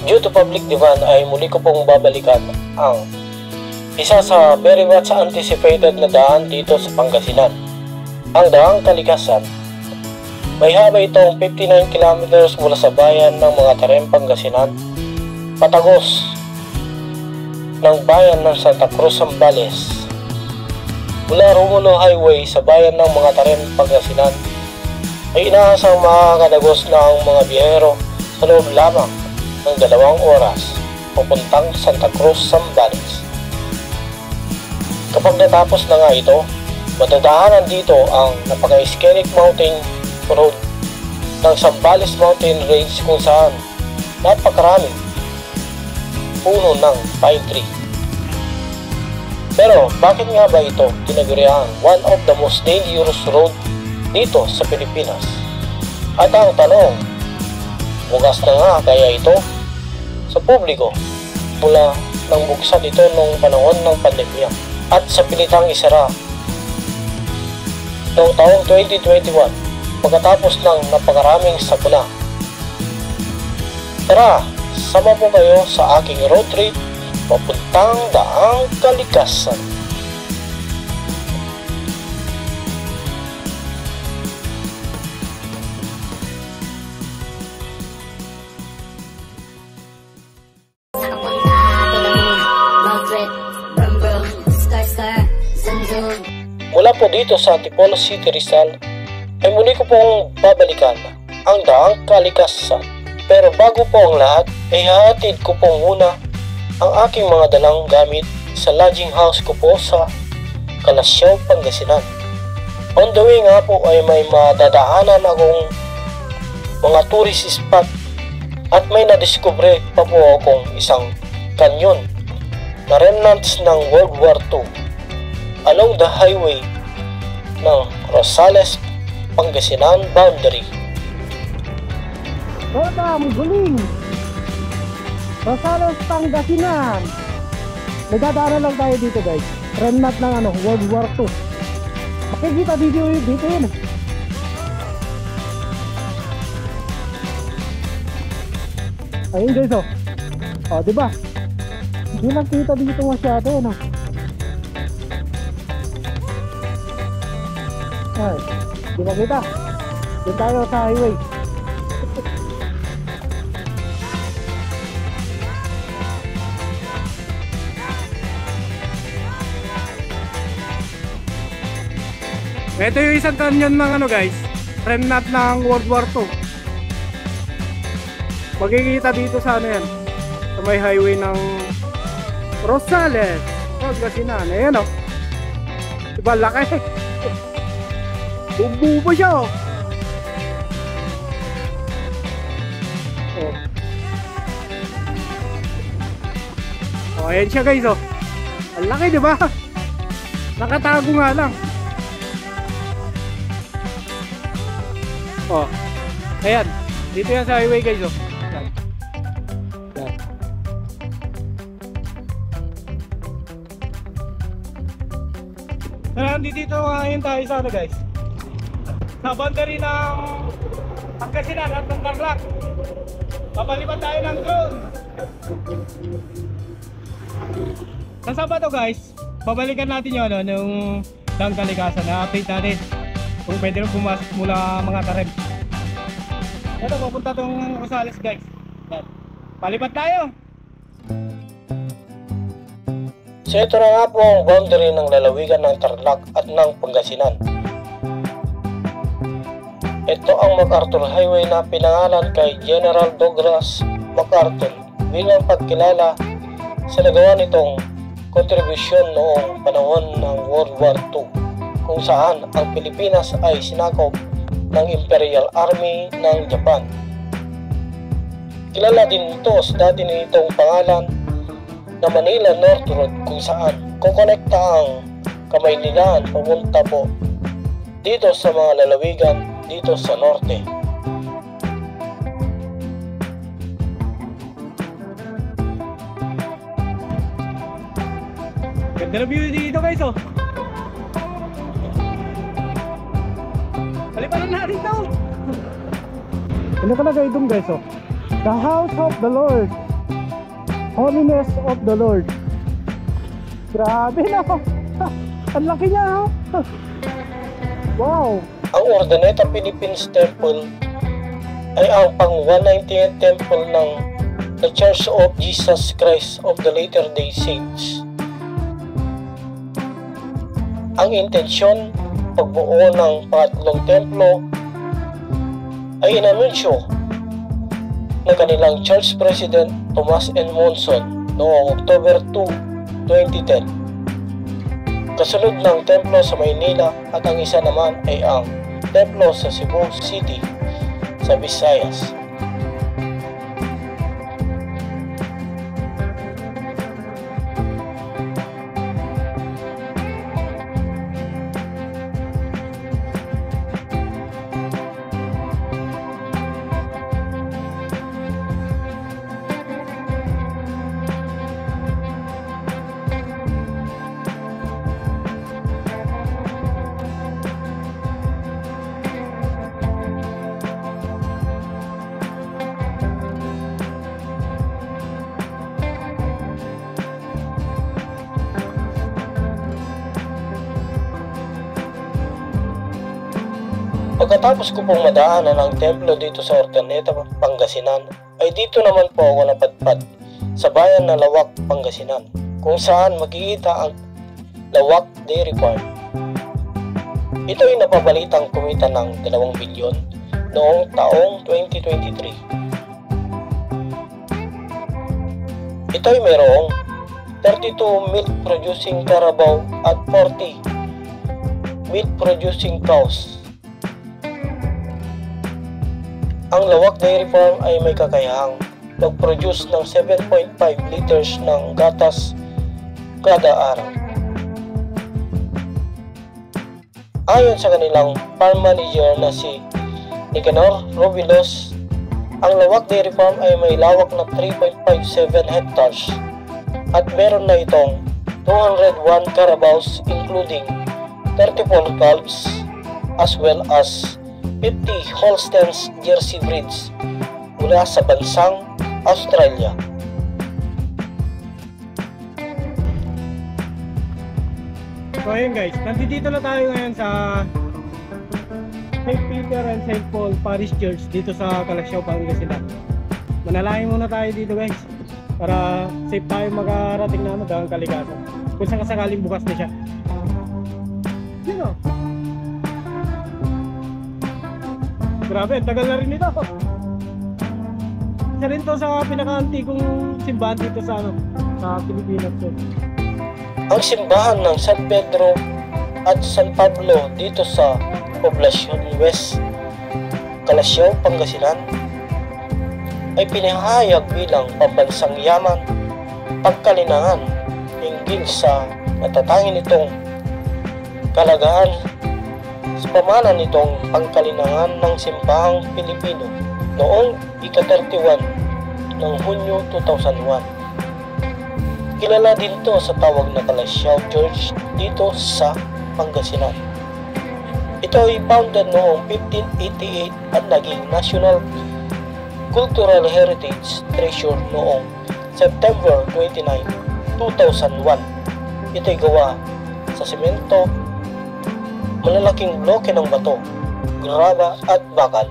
Due to public demand ay muli ko pong babalikan ang isa sa very much anticipated na daan dito sa Pangasinan, ang Daang Kalikasan. May haba itong 59 kilometers mula sa bayan ng mga Tarem, Pangasinan, patagos ng bayan ng Santa Cruz, Zambales. Mula Romulo Highway sa bayan ng mga Tarem, Pangasinan ay inaasang makakadagos na ang mga biyahero sa loob lamang ng 2 oras papuntang Santa Cruz, Zambales. Kapag natapos na nga ito, matadaanan dito ang napaka-scenic mountain road ng Zambales Mountain Range kung saan napakaraming puno ng pine tree. Pero bakit nga ba ito tinaguriang one of the most dangerous road dito sa Pilipinas? At ang tanong, bukas na nga kaya ito sa publiko mula nang buksan ito noong panahon ng pandemya at sa pilitang isara noong taong 2021 pagkatapos ng napakaraming sakuna. Tara, sama po kayo sa aking road trip papuntang Daang Kalikasan. Mula po dito sa Antipolo City, Rizal, ay muli ko pong babalikan ang Daang Kalikasan. Pero bago po ang lahat, ay hahatid ko po muna ang aking mga dalang gamit sa lodging house ko po sa Kalasyaw, Pangasinan. On the way nga po ay may madadaanan akong mga tourist spot at may nadiskubre pa po akong isang kanyon na remnants ng World War II along the highway ng Rosales, Pangasinan boundary. Roda, Muguling, Rosales, Pangasinan. Nagdadaanan lang tayo dito guys. Remnant ng World War II. Makikita dito yun. Ayun guys oh. Oh, diba? Hindi lang kita dito masyado Ay, di ba kita? Doon tayo sa highway. Ito yung isang canyon ng guys, remnant ng World War II. Magkikita dito sa yan, sa may highway ng Rosales, Pangasinan. Ayan o, diba laki? Bumbu pa siya oh. Oh, ayan siya guys oh. Ang laki diba? Nakatago nga lang. Oh, ayan. Dito yan sa highway guys oh. Yan. Yan. Nandito ngayon tayo sa guys, sa boundary ng Pangasinan at ng Tarlac. Papalipat tayo ng drone. Saan ba to guys? Babalikan natin yung yung Daang Kalikasan na update natin kung pwede rin pumasok mula mga Tarem. Ito, pupunta tong Rosales guys. Palipat tayo. So ito na nga po ang boundary ng lalawigan ng Tarlac at ng Pangasinan. Ito ang MacArthur Highway na pinangalan kay General Douglas MacArthur bilang pagkilala sa nagawa nitong kontribusyon noong panahon ng World War II, kung saan ang Pilipinas ay sinakop ng Imperial Army ng Japan. Kilala din ito sa dati nitong pangalan na Manila North Road, kung saan kukonekta ang Kamaynilaan papunta po dito sa mga lalawigan dito sa norte. Ganda na view dito guys oh. Paliparan natin to. Ano nakalagay doon guys, oh? The house of the Lord, holiness of the Lord. Grabe na. Ang laki niya, oh. Wow. Ang Urdaneta Philippines Temple ay ang pang-198th temple ng The Church of Jesus Christ of the Latter-day Saints. Ang intensyon pagbuo ng pangatlong templo ay inanunsyo ng kanilang Church President Thomas N. Monson noong October 2, 2010. Kasunod ng templo sa Maynila at ang isa naman ay ang templo sa Cebu City sa Visayas. Pagkatapos ko pong madaanan ang templo dito sa Urdaneta, Pangasinan, ay dito naman po ako napadpad sa bayan ng Lawak, Pangasinan, kung saan makikita ang Lawak Dairy Farm. Ito ay napabalitang kumita ng 2 bilyon noong taong 2023. Ito ay mayroong 32 milk producing carabao at 40 milk producing cows. Ang Lawak Dairy Farm ay may kakayahang mag-produce ng 7.5 liters ng gatas kada araw. Ayon sa kanilang farm manager na si Nicanor Robilos, ang Lawak Dairy Farm ay may lawak na 3.57 hectares at meron na itong 201 carabaos including 34 calves as well as 50 Holsteins Jersey breeds mula sa bansang Australia. So ayun guys, nandito na tayo ngayon sa St. Peter and St. Paul Parish Church dito sa Calasiao, Pangasinan. Manalangin muna tayo dito guys para safe tayo makarating na daang kalikasan. Kung sakaling bukas na siya. Yun o. Grabe, tagal na rin ito. Isa rin to sa pinaka-antikong simbahan dito sa Pilipinas. Ang simbahan ng San Pedro at San Pablo dito sa Poblacion West, Calasiao, Pangasinan ay pinahayag bilang pambansang yaman, pagkalinangan hinggil sa natatangin nitong kalagahan sa pamanan nitong pangkalinangan ng simbahang Pilipino noong ika-31 ng Hunyo 2001. Kilala din to sa tawag na Calasiao Church dito sa Pangasinan. Ito ay founded noong 1588 at naging National Cultural Heritage Treasure noong September 29, 2001. Ito ay gawa sa semento, malalaking bloke ng bato, graba at bakal.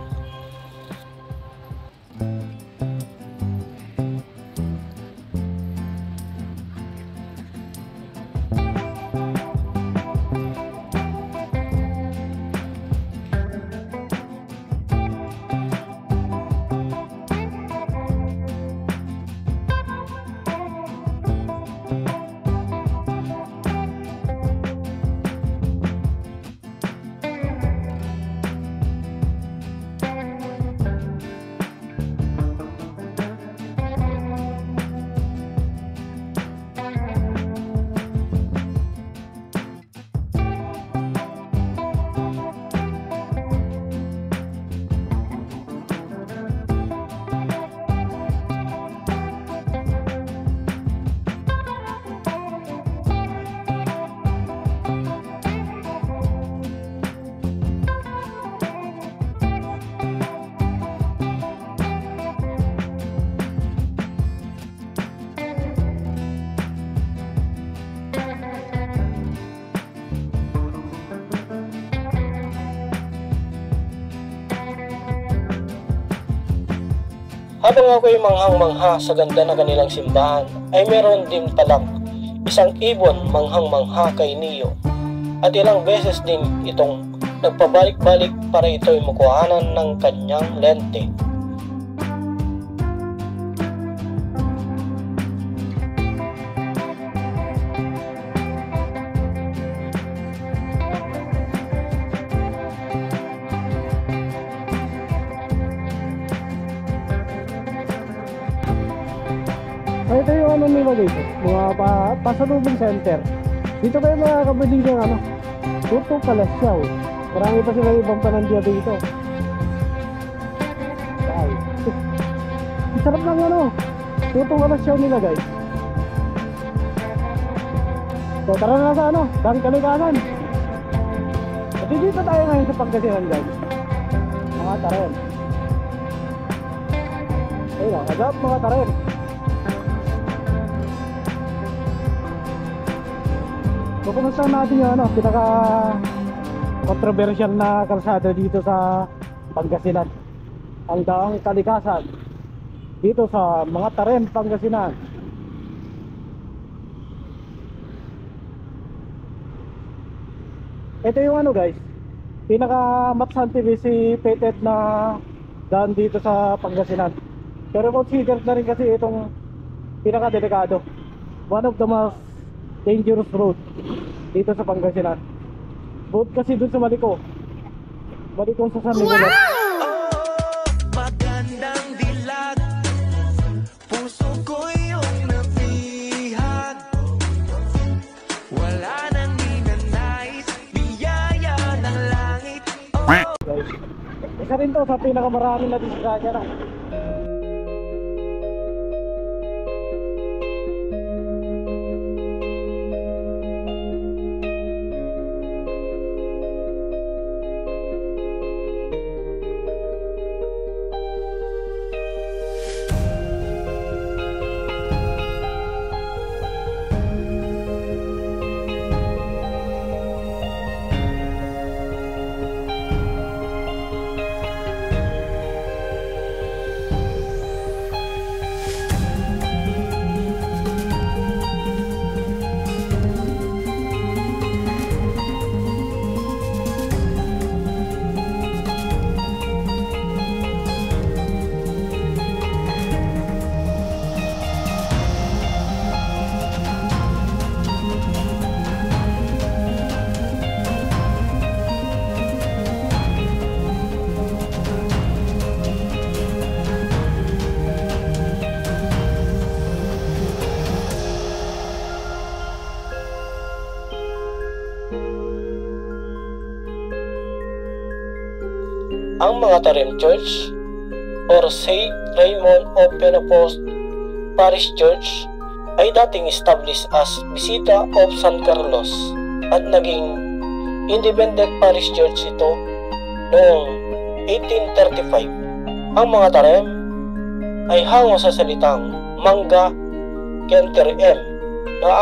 Habang ako'y manghang-mangha sa ganda ng kanilang simbahan, ay meron din palang isang ibon manghang-mangha kay Neo. At ilang beses din itong nagpabalik-balik para ito'y makuhanan ng kanyang lente. Ito yung ano nila dito, mga pasalubong center. Dito kayo makakabili ng ano, tutong kalasyaw. Marami pa sila ibang panandya dito. Ay, sarap ng ano, tutong kalasyaw nila guys. So tara na sa ano, Dang Kalikasan. At dito tayo ngayon sa Pangasinan guys. Mga taren. Ayun, agad mga taren. So kumusta natin yung ano, pinaka controversial na kalsada dito sa Pangasinan, ang Daang Kalikasan dito sa mga Taren, Pangasinan. Ito yung ano guys, pinaka maps anticipated na daan dito sa Pangasinan, pero considered na rin kasi itong pinaka delikado, one of the most dangerous road dito sa Pangasinan. Road kasi dun sa Maliko sa San Nicolas. Magandang dilag, puso ko yung nabihan. Wala nang ninanais, biyaya ng langit. Guys, isa rin to sa pinakamarami na disgrasya na. Ang mga Taren Church or St. Raymond of Penapos Parish Church ay dating established as Bisita of San Carlos at naging independent parish church ito noong 1835. Ang mga Taren ay hango sa salitang mangga kenter na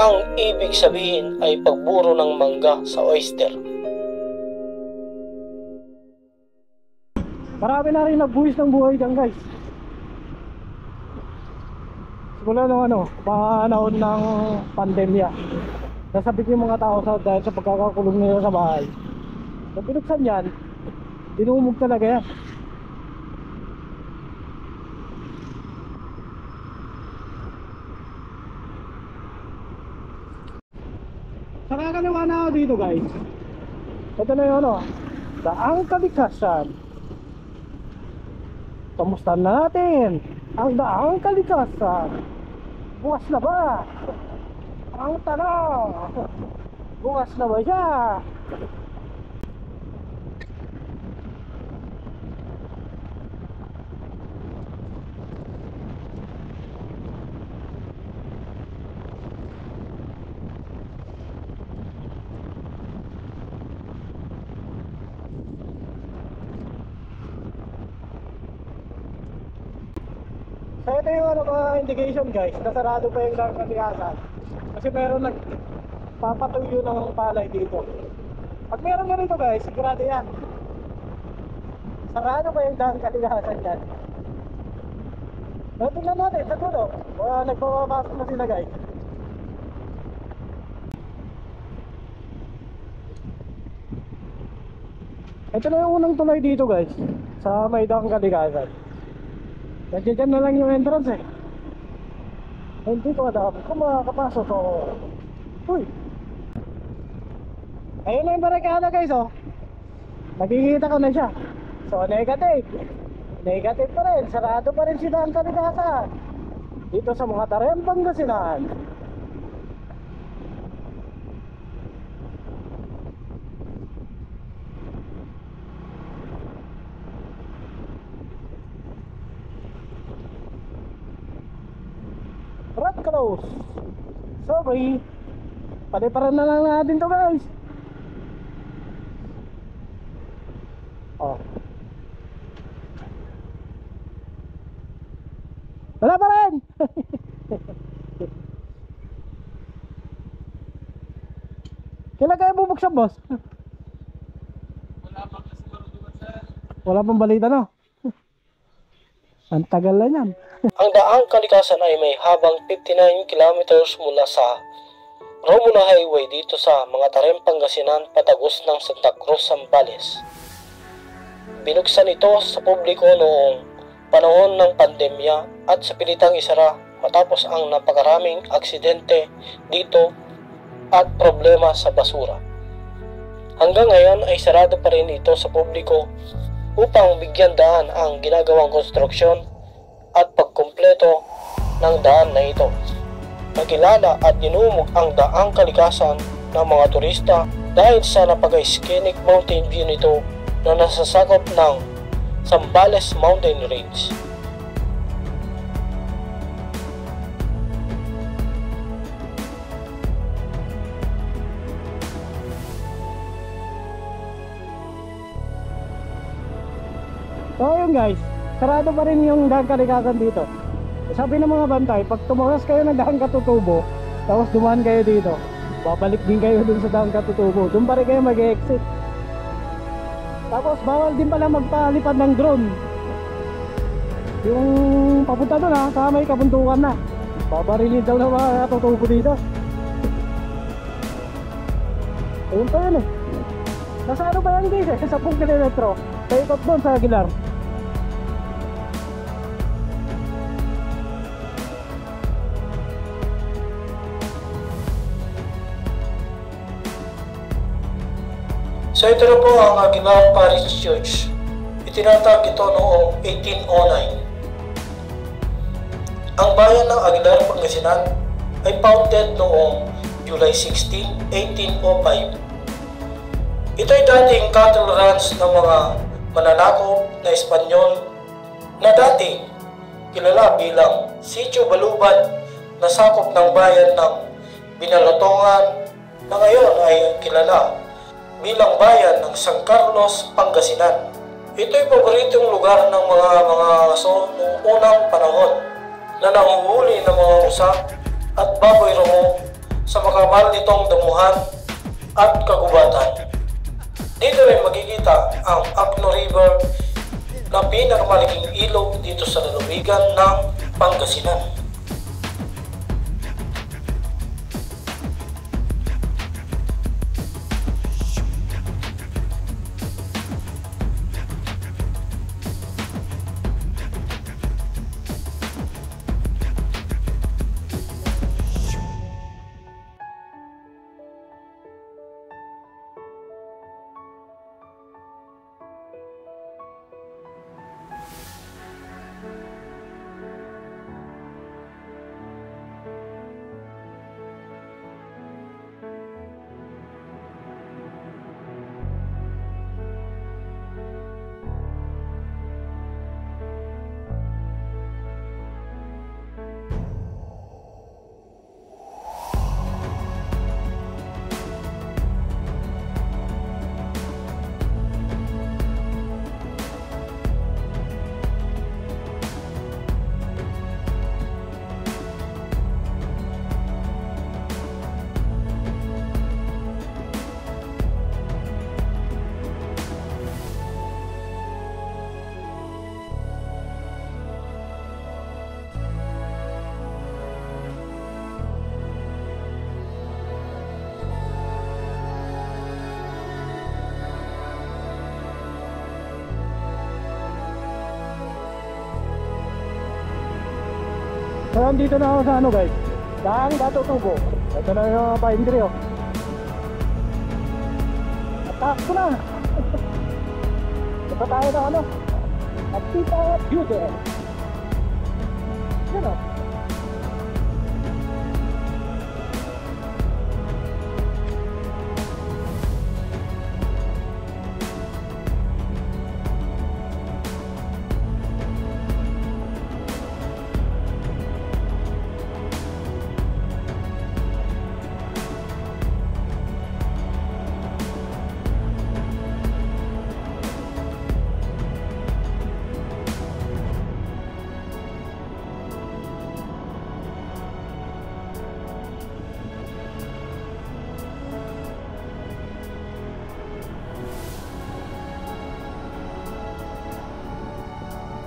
ang ibig sabihin ay pagburo ng mangga sa oyster. Marami na rin nagbuwis ng buhay dyan guys. Simula nung ano, panahon ng pandemya, nasabit yung mga tao sa dahil sa pagkakakulong nila sa bahay. Nung pinuksan yan, dinumog talaga yan. Saka kanawa na ako dito guys. Ito na yung ano, Daang Kalikasan. Kamusta na natin ang Daang Kalikasan? Bukas na ba? Ang tanong, bukas na ba siya? So ito yung ano, mga indication guys, nasarado pa yung Daang Kalikasan kasi meron nagpapatuyo ng palay dito. Pag meron ganito guys, sigurado yan, sarado pa yung Daang Kalikasan dyan. Tingnan natin sa dulo. Nagpapapasok na sila guys. Ito na yung unang tuloy dito guys, sa may daang kalikasan. Nandiyan na lang yung entrance eh. Hindi ko madami kung makakapasok ako. Uy! Ayun na yung barakada guys oh. Nakikita ko na siya. So negative. Negative pa rin. Sarado pa rin si daang kalikasan dito sa mga Tarem, Pangasinan. Red close. Sorry. Paliparan na lang natin to guys. Oh. Wala pa rin. Kailan kaya bubuksan boss? Wala pang balita no? Ang tagal na yan. Ang daang kalikasan ay may habang 59 kilometers mula sa Romuna Highway dito sa mga Tarem, Pangasinan patagos ng Santa Cruz, Zambales. Binuksan ito sa publiko noong panahon ng pandemya at sa pilitang isara matapos ang napakaraming aksidente dito at problema sa basura. Hanggang ngayon ay sarado pa rin ito sa publiko upang bigyan daan ang ginagawang konstruksyon at pagkumpleto ng daan na ito. Nakilala at inumog ang daang kalikasan ng mga turista dahil sa napaka-scenic mountain view nito na nasasakop ng Zambales Mountain Range. So yun guys, sarado pa rin yung daang kalikasan dito. Sabi ng mga bantay, pag tumakas kayo ng daang Katutubo, tapos dumaan kayo dito, babalik din kayo dun sa daang Katutubo. Doon pa rin kayo mag-exit. Tapos bawal din pala magpalipad ng drone. Yung papunta dun sa may kabundukan na. Babarilin daw ng mga Katutubo dito. Ayun pa yun eh. Nasa ano ba yan guys eh? Sa 10 kilometro. Sa ikot doon sa Aguilar. So ito na po ang Aguilar Parish Church. Itinatag ito noong 1809. Ang bayan ng Aguilar, Pangasinan ay founded noong July 16, 1805. Ito ay dating cattle ranch ng mga mananakop na Espanyol na dating kilala bilang Sitio Baluban na sakop ng bayan ng Binalotongan na ngayon ay kilala bilang bayan ng San Carlos, Pangasinan. Ito ay paboritong lugar ng mga aso noong unang panahon na nanguhuli ng mga usa at baboy rungo sa makapal nitong damuhan at kagubatan. Dito rin makikita ang Akno River na pinakamalaking ilog dito sa lalawigan ng Pangasinan. So andito na ako sa ano guys, Daang Dato Tubo. Ito na yung pine tree oh. Atak ko na. Ito tayo na ano, Apita Beauty. Yan o.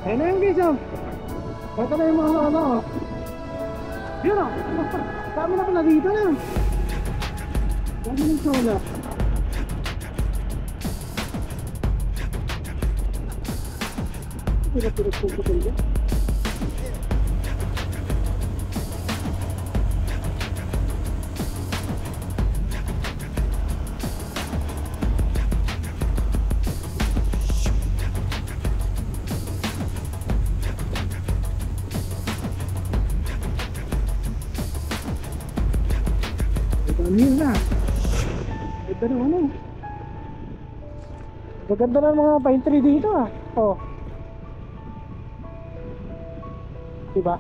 Ayun na yung guys oh. Ito na yung mga ano oh. Yun oh. Dami na pala dito na. Dami ng sola. Pinag-pinag-puputol dyan. Yun na. Ito na ano. Maganda na mga pine tree dito ah. Oh. Diba?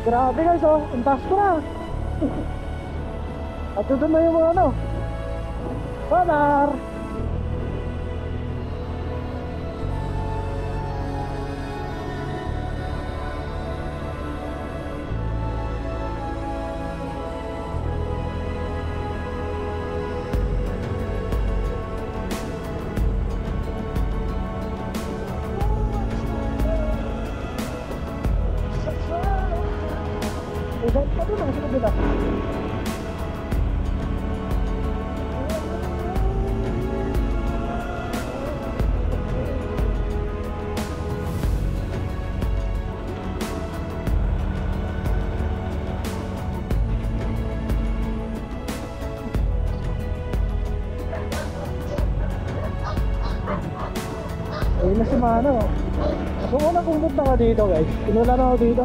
Grabe guys oh, ang taas ko na. At ito na yung mga ano, solar. Udah pa doon ang sunod nila. Ayun na si Mano. Kung unang pumunta ka dito guys, pinula na ako dito.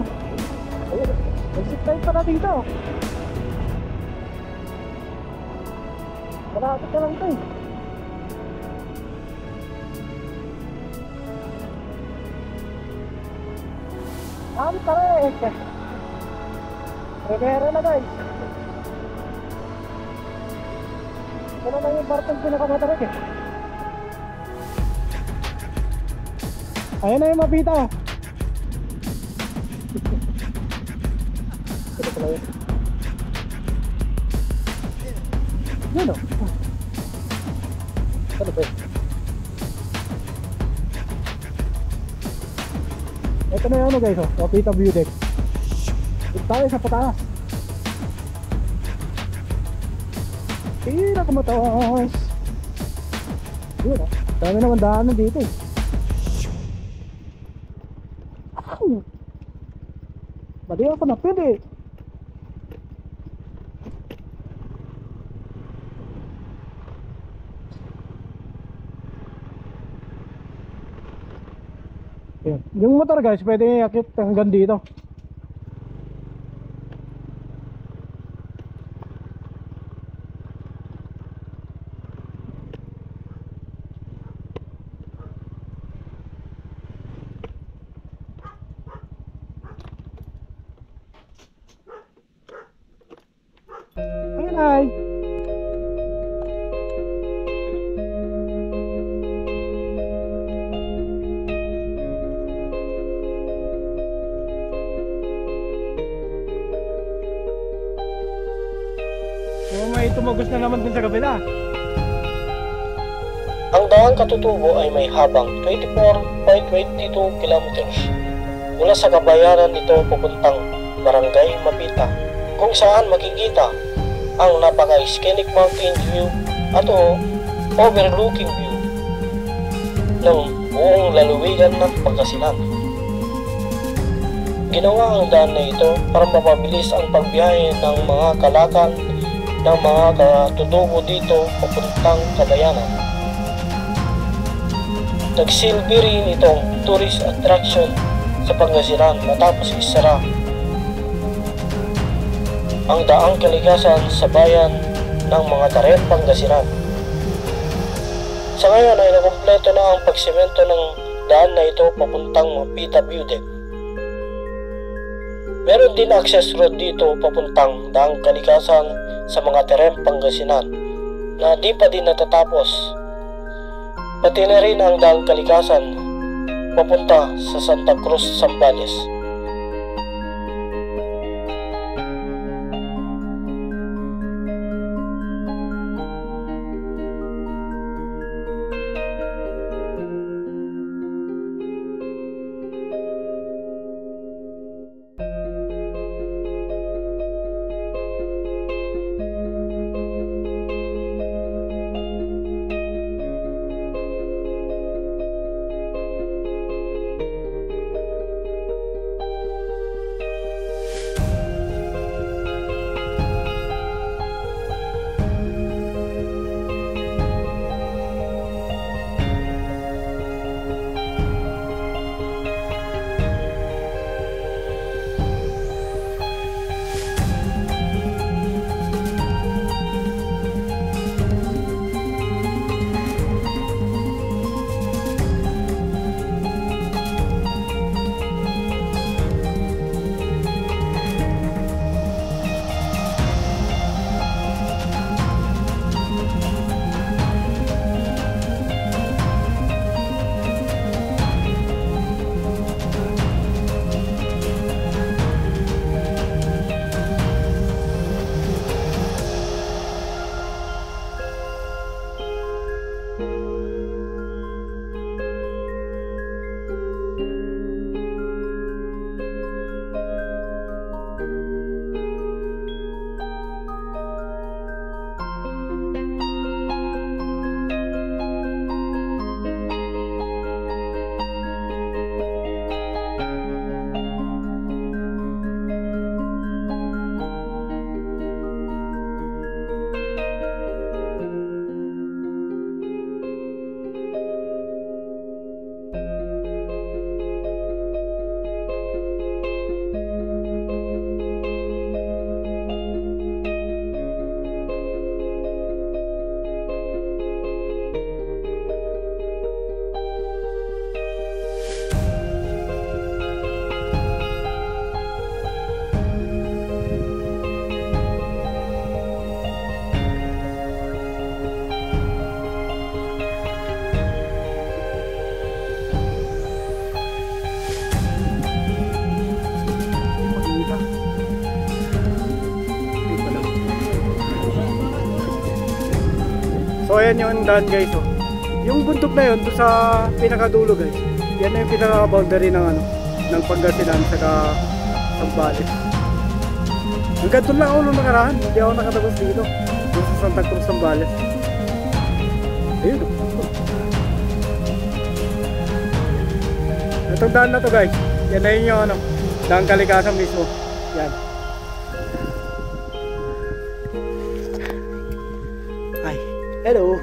Ayun, exit line pa na dito. Malapit ka lang ito eh. Ang tarik. Rivera na guys. Ito na lang yung partong pinakamatarik eh. Ayan na yung mapita. Ito pala yun. Yun o. Ano ba yun? Ito na yung ano guys o. Mapita view deck. Ito tayo sa pataas. Tira kumatos. Yun o. Dami naman daanan dito eh. Madi ako na pwede. Yung motor guys pwede iakit hanggang dito. Hi! Oh, may tumagos na naman dun sa kabila. Ang daang Katutubo ay may habang 24.22 kilometers mula sa kabayaran nito papuntang Barangay Mapita, kung saan makikita ang napaka-scenic mountain view at overlooking view ng buong lalawigan ng Pangasinan. Ginawa ang daan na ito para mapabilis ang pagbiyahe ng mga kalakal ng mga katutubo dito papuntang kabayanan. Nagsilbi rin itong tourist attraction sa Pangasinan matapos isara ang daang kalikasan sa bayan ng mga Tarem, Pangasinan. Sa ngayon ay nakumpleto na ang pagsemento ng daan na ito papuntang Mapita Building. Meron din access road dito papuntang daang kalikasan sa mga Tarem, Pangasinan na di pa din natatapos. Pati na rin ang daang kalikasan papunta sa Santa Cruz, Zambales. So ayan yung daan guys, oh. Yung bundok na yun, doon sa pinakadulo guys. Yan na yung pinaka-boundary ng ng Pangasinan saka Zambales. Hanggang doon lang ako nung nakaraan, hindi ako nakatapos dito. Doon sa Santa Cruz, Zambales. Ayun, oh. Itong daan na to guys, yan na yun yung daang kalikasan mismo. Yan. Ay, hello.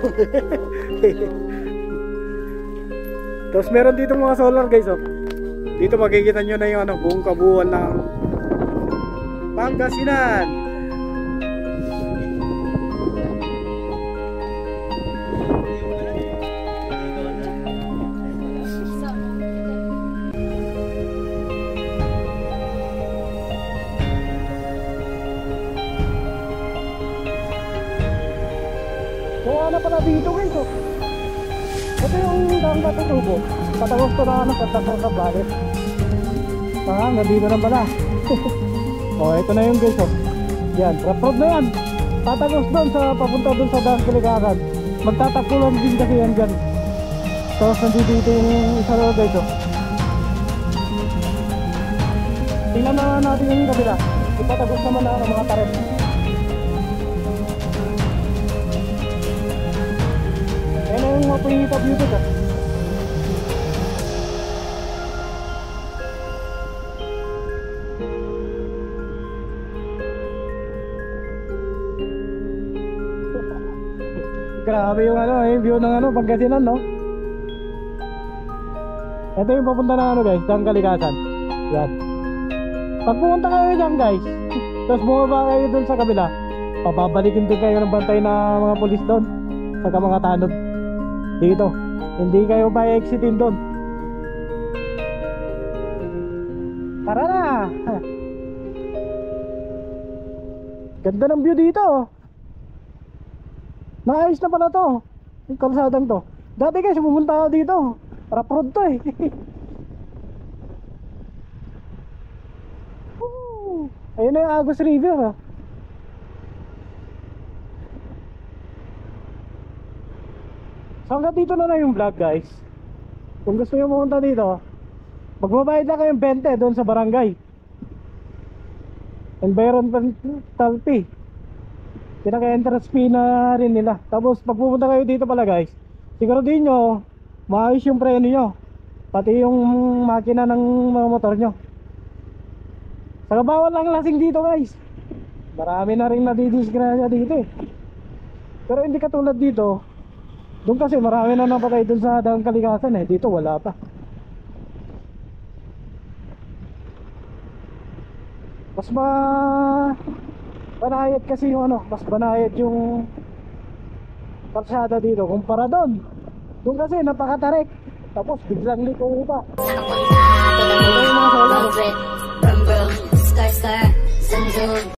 Tapos meron dito mga solar guys, oh. Dito makikita nyo na yung buong kabuuan ng Pangasinan. pala dito guys oh. Ito yung daang katutubo. Patagos ko na ano, patagos sa balit. Nandito na pala. Oh, ito na yung guys oh. Yan, rough na yan. Tatagos doon sa papunta doon sa daang kalikasan. Magtatakbulan din kasi yan dyan. Tapos nandito yung isa na guys oh. Tingnan na natin yung kabila. Ipatagos naman na ang mga taret. Ayan na yung mapahihita view ko ah. Grabe yung ano, yung view ng ano, Pangasinan, no? Ito yung papunta na ano guys, daang kalikasan. Yan. Pag pumunta kayo dyan guys, tapos bumaba kayo dun sa kabila, pababalikin din kayo ng bantay na mga polis doon, saka mga tanod. Dito, hindi kayo ba exitin doon. Tara na! Ganda ng view dito. Naayos na pala to, yung kalsadang to. Dati guys, pumunta ako dito, rough road to eh. Ayun na yung Agus River ah. So hanggang dito na yung vlog guys. Kung gusto nyo pumunta dito, magbabayad lang kayong 20 doon sa barangay environmental fee. Pinaka-entrance fee na rin nila. Tapos pag pupunta kayo dito pala guys, siguraduhin nyo maayos yung preno nyo, pati yung makina ng mga motor nyo. Saka bawal lang lasing dito guys. Marami na rin nadidisgrasya dito eh. Pero hindi katulad dito. Doon kasi marami na napatay doon sa daang kalikasan eh. Dito wala pa. Mas banayad kasi yung ano, mas banayad yung kalsada dito kumpara doon. Doon kasi napakatarik. Tapos biglang liko pa. From Scar, Zoom, zoom.